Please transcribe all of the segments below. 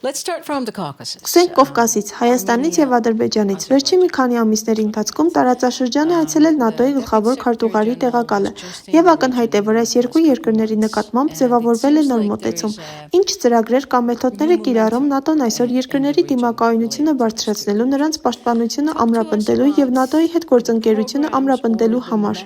Let's start from the Caucasus. Սկսենք Կովկասից, Հայաստանից եւ Ադրբեջանից։ Վերջին մի քանի ամիսների ընթացքում տարածաշրջանը այցելել ՆԱՏՕ-ի գլխավոր քարտուղարի տեղակալը եւ ակնհայտ է, որ այս երկու երկրների նկատմամբ ձևավորվել է նոր մոտեցում։ Ինչ ծրագրեր կամ մեթոդներ է կիրառում ՆԱՏՕ-ն այսօր երկրների դիմակայունությունը բարձրացնելու, նրանց պաշտպանությունը ամրապնդելու եւ ՆԱՏՕ-ի հետ գործընկերությունը ամրապնդելու համար։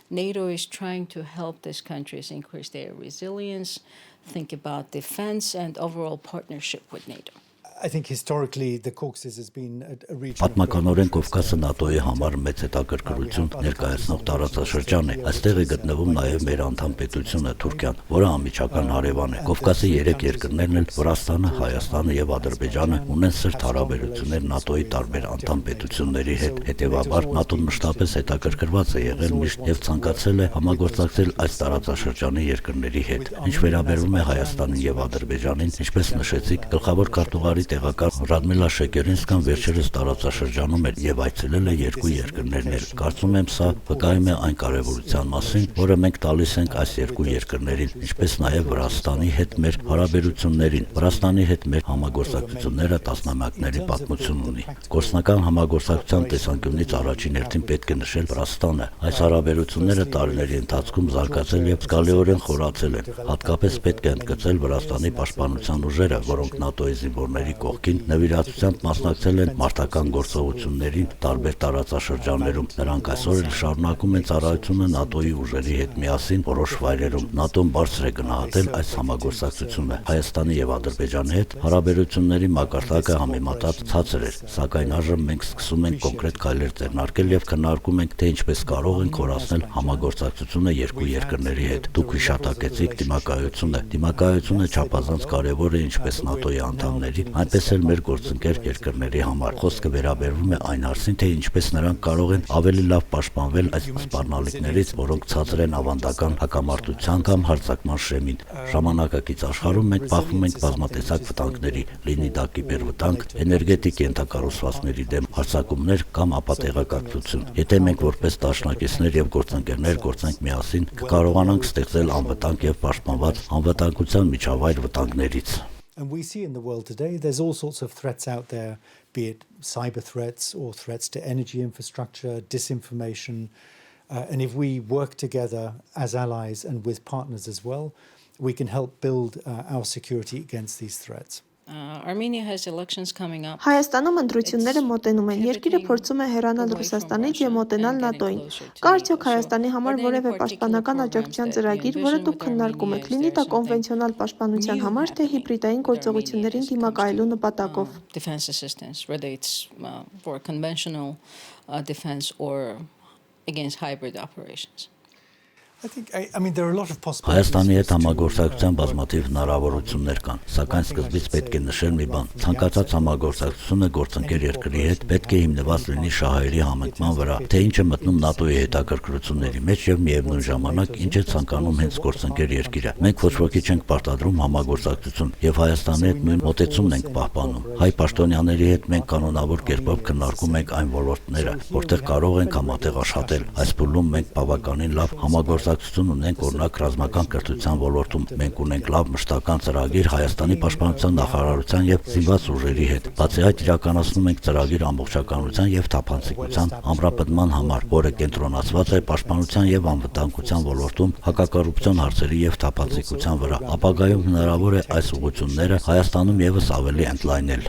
NATO is trying to help these countries increase their resilience, think about defense and overall partnership with NATO. I think historically the Caucasus has been a region. Պատմականորեն Կովկասը ՆԱՏՕ-ի համար մեծ հետաքրքրություն ներկայացնող տարածաշրջան է։ Այստեղ է գտնվում նաև մեր անդամ պետությունը Թուրքիան, որը անմիջական հարևան է։ Կովկասի 3 երկրներն էլ Վրաստանը, Հայաստանը եւ Ադրբեջանը ունեն սերտ հարաբերություններ ՆԱՏՕ-ի տարբեր անդամ պետությունների հետ։ Հետևաբար ՆԱՏՕ-ն մշտապես հետաքրքրված է եղել միշտ եւ ցանկացել է համագործակցել այս տարածաշրջանի երկրների հետ։ Ինչ վերաբերում է Հայաստանին եւ Ադրբեջանին, ինչպես նշեցիք, գլխավոր քարտուղարի տեղակալ Ռադմիլա Շեկերինսկան վերջերս տարածաշրջանում էր եւ այցելել է երկու երկրներն էլ։ Կարծում եմ, սա վկայում է այն կարեւորության մասին, որը մենք տալիս ենք այս երկու երկրներին, ինչպես նաեւ Վրաստանի հետ մեր հարաբերություններին։ Վրաստանի հետ մեր համագործակցությունները տասնամյակների պատմություն ունի։ Գործնական համագործակցության տեսանկյունից առաջին հերթին պետք է նշել Վրաստանը։ Այս հարաբերությունները տարիների ընթացքում զարգացել եւ զգալիորեն խորացել են։ Հատկապես պետք է ընդգծել Վրաստանի պաշտպանության ուժերը, որոնք ՆԱՏՕ-ի զինվորների կողքին նվիրատվությամբ մասնակցել են մարտական գործողություններին տարբեր տարածաշրջաններում։ Նրանք այսօր էլ շարունակում են ծառայությունը ՆԱՏՕ-ի ուժերի հետ միասին որոշ վայրերում։ ՆԱՏՕ-ն բարձր է գնահատել այս համագործակցությունը։ Հայաստանի եւ Ադրբեջանի հետ հարաբերությունների մակարդակը համեմատած ցածր էր, սակայն այժմ մենք սկսում ենք կոնկրետ քայլեր ձեռնարկել եւ քննարկում ենք, թե ինչպես կարող ենք խորացնել համագործակցությունը երկու երկրների հետ։ Դուք հիշատակեցիք դիմակայությունը։ Դիմակայությունը չափազանց կարեւոր է ինչպես ՆԱՏՕ-ի անդամների, այնպես էլ մեր գործընկեր երկրների համար։ Խոսքը վերաբերվում է այն հարցին, թե ինչպես նրանք կարող են ավելի լավ պաշտպանվել այս սպառնալիքներից, որոնք ցածր են ավանդական հակամարտության կամ հարձակման շեմին։ Ժամանակակից աշխարհում մենք բախվում ենք բազմատեսակ վտանգների, լինի դա կիբերվտանգ, էներգետիկ ենթակառուցվածքների դեմ հարձակումներ կամ ապատեղեկատվություն։ Եթե մենք որպես դաշնակիցներ եւ գործընկերներ գործենք միասին, կկարողանանք ստեղծել անվտանգ եւ պաշտպանված անվտանգության միջավայր վտանգներից։ And we see in the world today, there's all sorts of threats out there, be it cyber threats or threats to energy infrastructure, disinformation. And if we work together as allies and with partners as well, we can help build our security against these threats. Armenia has elections coming up. Հայաստանում ընտրությունները մոտենում են։ Երկիրը փորձում է հեռանալ Ռուսաստանից եւ մոտենալ ՆԱՏՕ-ին։ Կա արդյոք Հայաստանի համար որևէ պաշտպանական աջակցության ծրագիր, որը դուք քննարկում եք, լինի դա կոնվենցիոնալ պաշտպանության համար, թե հիբրիդային գործողություններին դիմակայելու նպատակով։ Defense assistance, whether it's for conventional defense or against hybrid operations. I mean, there are a lot of possibilities. Հայաստանի հետ համագործակցության բազմաթիվ հնարավորություններ կան, սակայն սկզբից պետք է նշել մի բան. ցանկացած համագործակցությունը գործընկեր երկրի հետ պետք է հիմնված լինի շահերի համընկման վրա, թե ինչ է մտնում ՆԱՏՕ-ի հետաքրքրությունների մեջ եւ միևնույն ժամանակ ինչ է ցանկանում հենց գործընկեր երկիրը։ Մենք ոչ ոքի չենք պարտադրում համագործակցություն եւ Հայաստանի հետ նույն մոտեցումն ենք պահպանում։ Հայ պաշտոնյաների հետ մենք կանոնավոր կերպով քննարկում ենք այն ոլորտները, որտեղ կարող ենք համատեղ աշխատել։ Այս փուլում մենք բավականին լավ համագործակցություն ունենք, օրինակ ռազմական կրթության ոլորտում։ Մենք ունենք լավ մշտական ծրագիր Հայաստանի պաշտպանության նախարարության եւ զինված ուժերի հետ։ Բացի այդ իրականացնում ենք ծրագիր ամբողջականության եւ թափանցիկության ամրապնդման համար, որը կենտրոնացված է պաշտպանության եւ անվտանգության ոլորտում հակակոռուպցիոն հարցերի եւ թափանցիկության վրա։ Ապագայում հնարավոր է այս ուղղությունները Հայաստանում եւս ավելի ընդլայնել։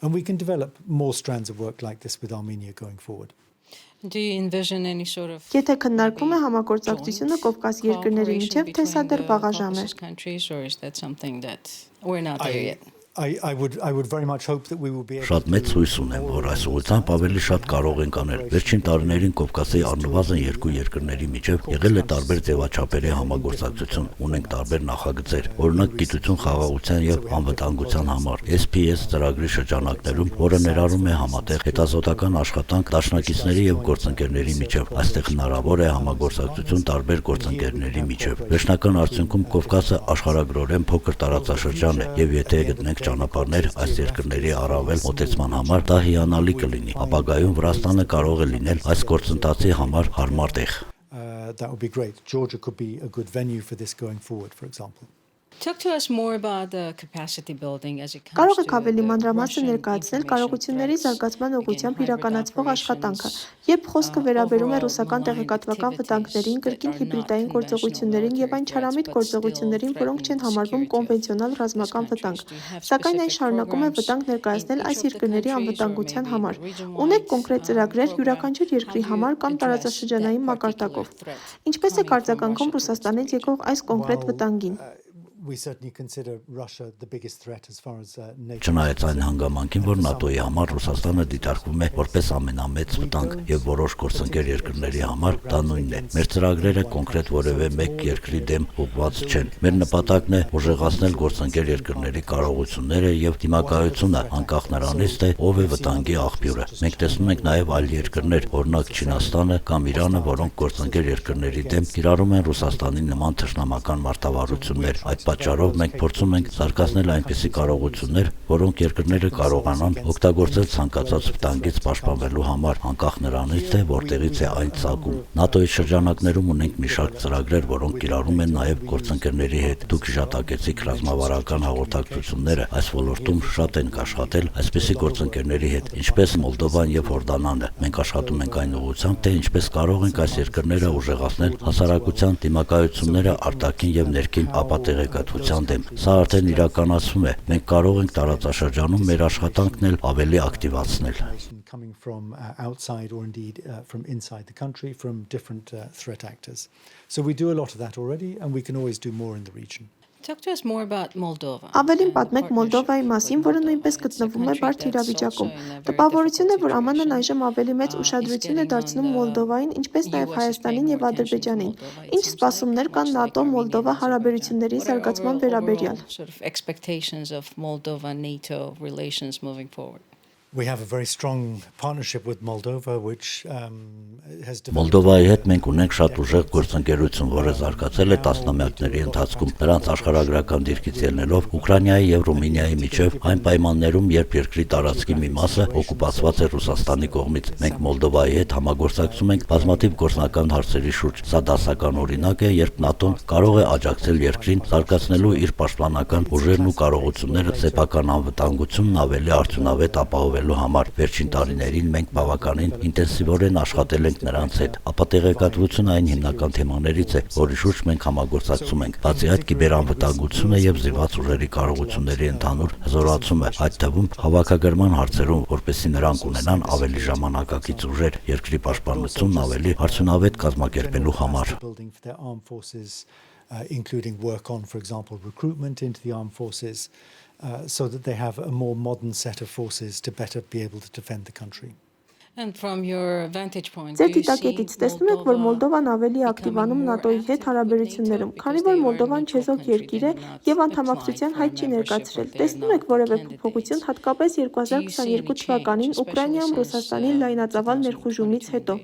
And we can develop more strands of work like this with Armenia going forward. Do you envision any sort of Եթե քննարկվում է համագործակցությունը Կովկաս երկրների միջև, թե սա դեռ վաղաժամ է։ Or is that something that we're not there yet? I would very much hope that we will be able Շատ մեծ հույս ունեմ, որ այս ուղղությամբ ավելի շատ կարող ենք անել։ Վերջին տարիներին Կովկասի առնվազն երկու երկրների միջև եղել է տարբեր ձևաչափերի համագործակցություն, ունենք տարբեր նախագծեր, օրինակ գիտություն խաղաղության եւ անվտանգության համար, SPS ծրագրի շրջանակներում, որը ներառում է համատեղ հետազոտական աշխատանք դաշնակիցների եւ գործընկերների միջև։ Այստեղ հնարավոր է համագործակցություն տարբեր գործընկերների միջև։ Վերջնական արդյունքում Կովկասը աշխարհագրորեն փոքր տարածաշրջան է եւ եթե գտնենք ճանապարհներ այս երկրների առավել մոտեցման համար, դա հիանալի կլինի։ Ապագայում Վրաստանը կարող է լինել այս գործընթացի համար հարմար տեղ։ that would be great. Georgia could be a good venue for this going forward, for example. Talk to us more about the capacity building as it comes Կարող to եք ավելի the մանրամասն Russian ներկայացնել information կարողությունների threats, զարգացման ուղղությամբ again, hybrid իրականացվող աշխատանքը, operations, երբ խոսքը վերաբերում է overall ռուսական maligned տեղեկատվական վտանգներին, activities that կրկին are not հիբրիդային conventional գործողություններին եւ military այն threats, չարամիտ but still գործողություններին, որոնք չեն threaten the համարվում security of կոնվենցիոնալ those ռազմական վտանգ։ countries. Do you have Սակայն այն specific շարունակում է programs վտանգ in ներկայացնել each այս of the երկրների countries or անվտանգության maybe համար։ region-wide Ունեք կոնկրետ ծրագրեր program? յուրաքանչյուր How երկրի do you համար կամ address տարածաշրջանային that մակարդակով։ particular threat Ինչպես եք coming from արձագանքում Russia towards the Ռուսաստանից region? եկող այս կոնկրետ While, վտանգին։ we certainly consider Russia the biggest threat as far as NATO. Չնայած այն հանգամանքին, որ ՆԱՏՕ-ի համար Ռուսաստանը դիտարկվում է որպես ամենամեծ վտանգ եւ որոշ գործընկեր երկրների համար դա նույնն է։ Մեր ծրագրերը կոնկրետ որևէ մեկ երկրի դեմ ուղղված չեն։ Մեր նպատակն է ուժեղացնել գործընկեր երկրների կարողությունները եւ դիմակայությունը, անկախ նրանից, թե ով է վտանգի աղբյուրը։ Մենք տեսնում ենք նաեւ այլ երկրներ, օրինակ Չինաստանը կամ Իրանը, որոնք գործընկեր երկրների դեմ կիրառում են Ռուսաստանի նման թշնամական մարտավարություններ։ Այդ պատճառով մենք փորձում ենք զարգացնել այնպիսի կարողություններ, որոնք երկրները կարողանան օգտագործել ցանկացած վտանգից պաշտպանվելու համար, անկախ նրանից, թե որտեղից է այն ծագում։ ՆԱՏՕ-ի շրջանակներում ունենք մի շարք ծրագրեր, որոնք կիրառում են նաև գործընկերների հետ։ Դուք հիշատակեցիք ռազմավարական հաղորդակցությունները, այս ոլորտում շատ են աշխատել այսպիսի գործընկերների հետ, ինչպես Մոլդովան եւ Հորդանանը։ Մենք աշխատում ենք այն ուղղությամբ, թե ինչպես կարող ենք այս երկրները ուժեղացնել հասարակության դիմակայությունները արտաքին եւ ներքին ապատեղեկատվության դեմ։ Սա արդեն իրականացվում է։ Մենք կարող ենք տարածաշրջանում մեր աշխատանքն էլ ավելի ակտիվացնել։ Coming from outside or indeed from inside the country, from different threat actors. So we do a lot of that already, and we can always do more in the region. Talk to us more about Moldova. Ավելին պատմեք Մոլդովայի մասին, որը նույնպես գտնվում է բարդ իրավիճակում։ Տպավորություն է, որ ԱՄՆ-ն այժմ ավելի մեծ ուշադրություն է դարձնում Մոլդովային, ինչպես նաև Հայաստանին եւ Ադրբեջանին։ Ինչ սպասումներ կան ՆԱՏՕ-Մոլդովա հարաբերությունների զարգացման վերաբերյալ։ Sort of expectations of Moldova-NATO relations moving forward. We have a very strong partnership with Moldova, which has developed. Մոլդովայի հետ մենք ունենք շատ ուժեղ գործընկերություն, որը զարգացել է տասնամյակների ընթացքում։ Նրանց աշխարհագրական դիրքից ելնելով Ուկրաինայի եւ Ռումինիայի միջև այն պայմաններում, երբ երկրի տարածքի մի մասը օկուպացված է Ռուսաստանի կողմից, մենք Մոլդովայի հետ համագործակցում ենք բազմաթիվ գործնական հարցերի շուրջ։ Սա դասական օրինակ է, երբ ՆԱՏՕ-ն կարող է աջակցել երկրին զարգացնելու իր պաշտպանական ուժերն ու կարողությունները սեփական անվտանգությունն ավելի արդյունավետ ապահովել համար վերջին տարիներին մենք բավականին ինտենսիվորեն աշխատել ենք նրանց հետ։ Ապատեղեկատվությունը այն հիմնական թեմաներից է, որի շուրջ մենք համագործակցում ենք։ Բացի այդ, կիբերանվտանգությունը եւ զինված ուժերի կարողությունների ընդհանուր հզորացումը, այդ թվում հավաքագրման հարցերում, որպեսզի նրանք ունենան ավելի ժամանակակից ուժեր, երկրի պաշտպանությունն ավելի արդյունավետ կազմակերպելու համար։ Including work on, for example, recruitment into the armed forces, so that they have a more modern set of forces to better be able to defend the country. And from your vantage point, Ձեր դիտակետից տեսնում եք, որ Մոլդովան ավելի ակտիվանում ՆԱՏՕ-ի հետ հարաբերություններում, քանի որ Մոլդովան չեզոք երկիր է եւ անդամակցության հայտ չի ներկայացրել։ Տեսնում եք որևէ փոփոխություն, հատկապես 2022 թվականին Ուկրաինայում Ռուսաստանի լայնածավալ ներխուժումից հետո։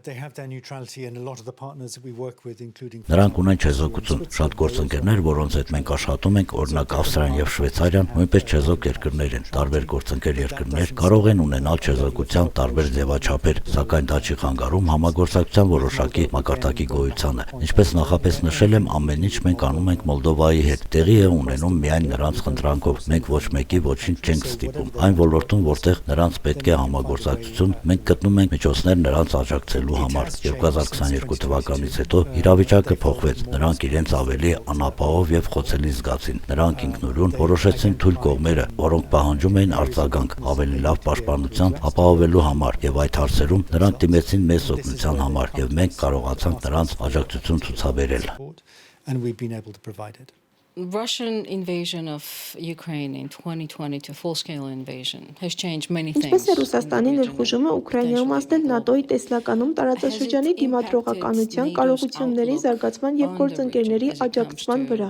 They have their neutrality, and a lot of the partners that we work with, including. Նրանք ունեն չեզոքություն, շատ գործընկերներ, որոնց հետ մենք աշխատում ենք, օրինակ Ավստրիան եւ Շվեյցարիան, նույնպես չեզոք երկրներ են։ Տարբեր գործընկեր երկրներ կարող են ունենալ չեզոքության տարբեր ձևաչափեր, սակայն դա չի խանգարում համագործակցության որոշակի մակարդակի գոյությանը։ Ինչպես նախապես նշել եմ, ամեն ինչ մենք անում ենք Մոլդովայի հետ։ Տեղի է ունենում միայն նրանց խնդրանքով։ Մենք ոչ մեկի ոչինչ չենք ստիպում։ Այն ոլորտում, որտեղ նրանց պետք է համագործակցություն, մենք գտնում ենք միջոցներ նրանց աջակցելու համար։ 2022 թվականից հետո իրավիճակը փոխվեց։ Նրանք իրենց ավելի անապահով եւ խոցելի զգացին։ Նրանք ինքնուրույն որոշեցին թույլ կողմերը, որոնք պահանջում էին արձագանք ավելի լավ պաշտպանության ապահովելու համար, եւ այդ հարցերում նրանք դիմեցին մեծ օգնության համար, եւ մենք կարողացանք նրանց աջակցություն ցուցաբերել։ And we've been able to provide it. Russian invasion of Ukraine in 2022, full-scale invasion, has changed many things. Ինչպես է Ռուսաստանի ներխուժումը Ուկրաինայում ազդել ՆԱՏՕ-ի տեսլականում տարածաշրջանի դիմադրողականության, կարողությունների զարգացման եւ գործընկերների աջակցման վրա։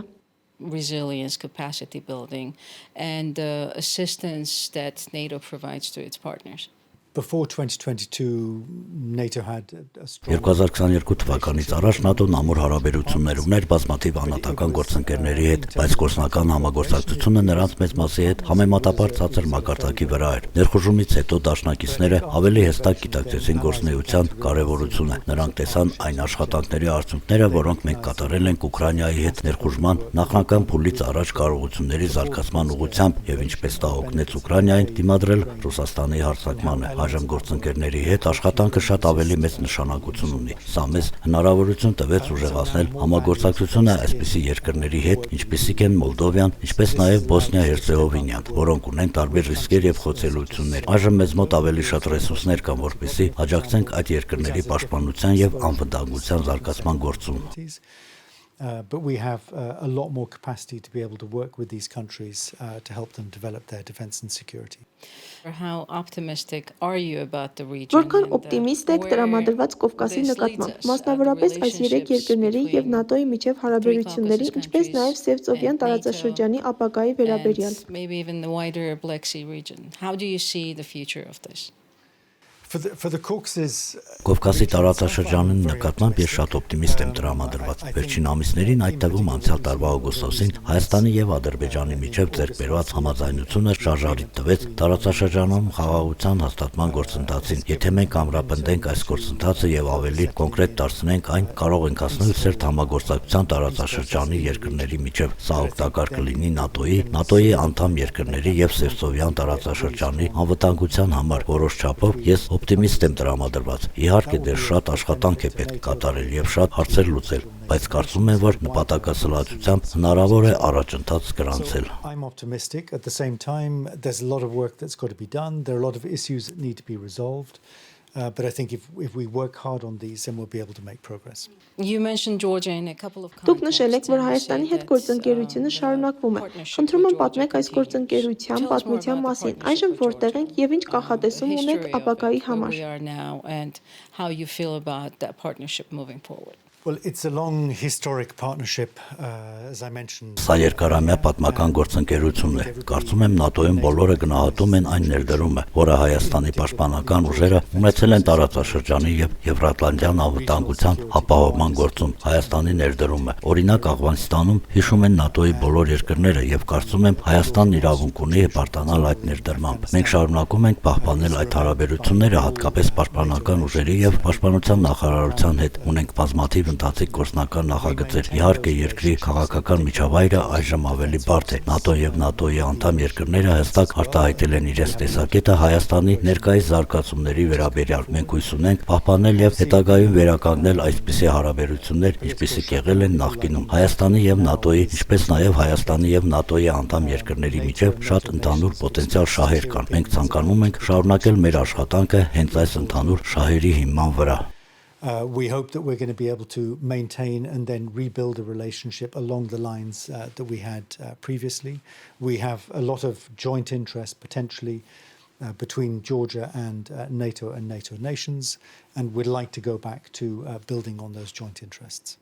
Resilience, capacity building, and assistance that NATO provides to its partners. Before 2022, NATO had a strong 2022 թվականից առաջ ՆԱՏՕ-ն ամուր հարաբերություններ ուներ բազմաթիվ անհատական գործընկերների հետ, բայց գործնական համագործակցությունը նրանց մեծ մասի հետ համեմատաբար ցածր մակարդակի վրա էր։ Ներխուժումից հետո դաշնակիցները ավելի հստակ գիտակցեցին գործունեության կարևորությունը։ Նրանք տեսան այն աշխատանքների արդյունքները, որոնք մենք կատարել ենք Ուկրաինայի հետ ներխուժման նախնական փուլից առաջ կարողությունների զարգացման ուղղությամբ եւ ինչպես դա օգնեց Ուկրաինային դիմադրել Ռուսաստանի հարձակմանը։ Այժմ գործընկերների հետ աշխատանքը շատ ավելի մեծ նշանակություն ունի։ Սա մեզ հնարավորություն տվեց ուժեղացնել համագործակցությունը այսպիսի երկրների հետ, ինչպիսիք են Մոլդովան, ինչպես նաև Բոսնիա-Հերցեգովինան, որոնք ունեն տարբեր ռիսկեր եւ խոցելություններ։ Այժմ մեզ մոտ ավելի շատ ռեսուրսներ կան, որպեսզի աջակցենք այդ երկրների պաշտպանության եւ անվտանգության զարգացման գործում։ But we have a lot more capacity to be able to work with these countries to help them develop their defense and security. How optimistic are you about the region? Որքան օպտիմիստ եք տրամադրված Կովկասի նկատմամբ, մասնավորապես այս երեք երկրների եւ ՆԱՏՕ-ի միջև հարաբերությունների, ինչպես նաեւ Սևծովյան տարածաշրջանի ապագայի վերաբերյալ։ Maybe even the wider Black Sea region. How do you see the future of this? For the Caucasus, Կովկասի տարածաշրջանի նկատմամբ ես շատ օպտիմիստ եմ տրամադրված։ Վերջին ամիսներին, այդ թվում անցյալ տարվա օգոստոսին, Հայաստանի եւ Ադրբեջանի միջև ձեռք բերված համաձայնությունը շարժարիտ տվեց տարածաշրջանում խաղաղության հաստատման գործընթացին։ Եթե մենք ամրապնդենք այս գործընթացը եւ ավելի կոնկրետ դարձնենք այն, կարող ենք հասնել սերտ համագործակցության տարածաշրջանի երկրների միջև։ Սա օգտակար կլինի ՆԱՏՕ-ի անդամ երկրների եւ Սևծովյան տարածաշրջանի անվտանգության համար։ Որոշ չափով ես օպտիմիստ եմ տրամադրված։ Իհարկե դեռ շատ աշխատանք է պետք կատարել եւ շատ հարցեր լուծել, բայց կարծում եմ, որ նպատակասլացությամբ հնարավոր է առաջընթաց գրանցել։ I'm optimistic. At the same time, there's a lot of work that's got to be done. There are a lot of issues that need to be resolved. But I think if we work hard on these, then we'll be able to make progress. You mentioned Georgia in a couple of Դուք նշել եք, որ Հայաստանի հետ գործընկերությունը շարունակվում է։ Խնդրում եմ պատմեք այս գործընկերության պատմության մասին։ Այժմ որտեղ ենք եւ ինչ կանխատեսում ունեք ապագայի համար։ And how you feel about that partnership moving forward. Well, it's a long historic partnership, as I mentioned. Սա երկարամյա պատմական գործընկերություն է։ Կարծում եմ ՆԱՏՕ-ին բոլորը գնահատում են այն ներդրումը, որը Հայաստանի պաշտպանական ուժերը ունեցել են տարածաշրջանի եւ Եվրատլանտյան անվտանգության ապահովման գործում։ Հայաստանի ներդրումը, օրինակ Աֆղանստանում հիշում են ՆԱՏՕ-ի բոլոր երկրները եւ կարծում եմ Հայաստանն իրավունք ունի պարտանալ այդ ներդրմամբ։ Մենք շարունակում ենք պահպանել այդ հարաբերությունները հատկապես պաշտպանական ուժերի եւ պաշտպանության նախարարության հետ։ Ունենք բազմաթիվ ընթացիկ գործնական նախագծեր։ Իհարկե երկրի քաղաքական միջավայրը այժմ ավելի բարդ է։ ՆԱՏՕ եւ ՆԱՏՕ-ի անդամ երկրները հստակ արտահայտել են իրենց տեսակետը Հայաստանի ներկայիս զարգացումների վերաբերյալ։ Մենք հույս ունենք պահպանել եւ հետագայում վերականգնել այսպիսի հարաբերություններ, ինչպիսիք եղել են նախկինում։ Հայաստանի եւ ՆԱՏՕ-ի, ինչպես նաեւ Հայաստանի եւ ՆԱՏՕ-ի անդամ երկրների միջև շատ ընդհանուր պոտենցիալ շահեր կան։ Մենք ցանկանում ենք շարունակել մեր աշխատանքը հենց այս ընդհանուր շահերի հիման վրա։ We hope that we're going to be able to maintain and then rebuild a relationship along the lines that we had previously. We have a lot of joint interest potentially between Georgia and NATO nations, and we'd like to go back to building on those joint interests.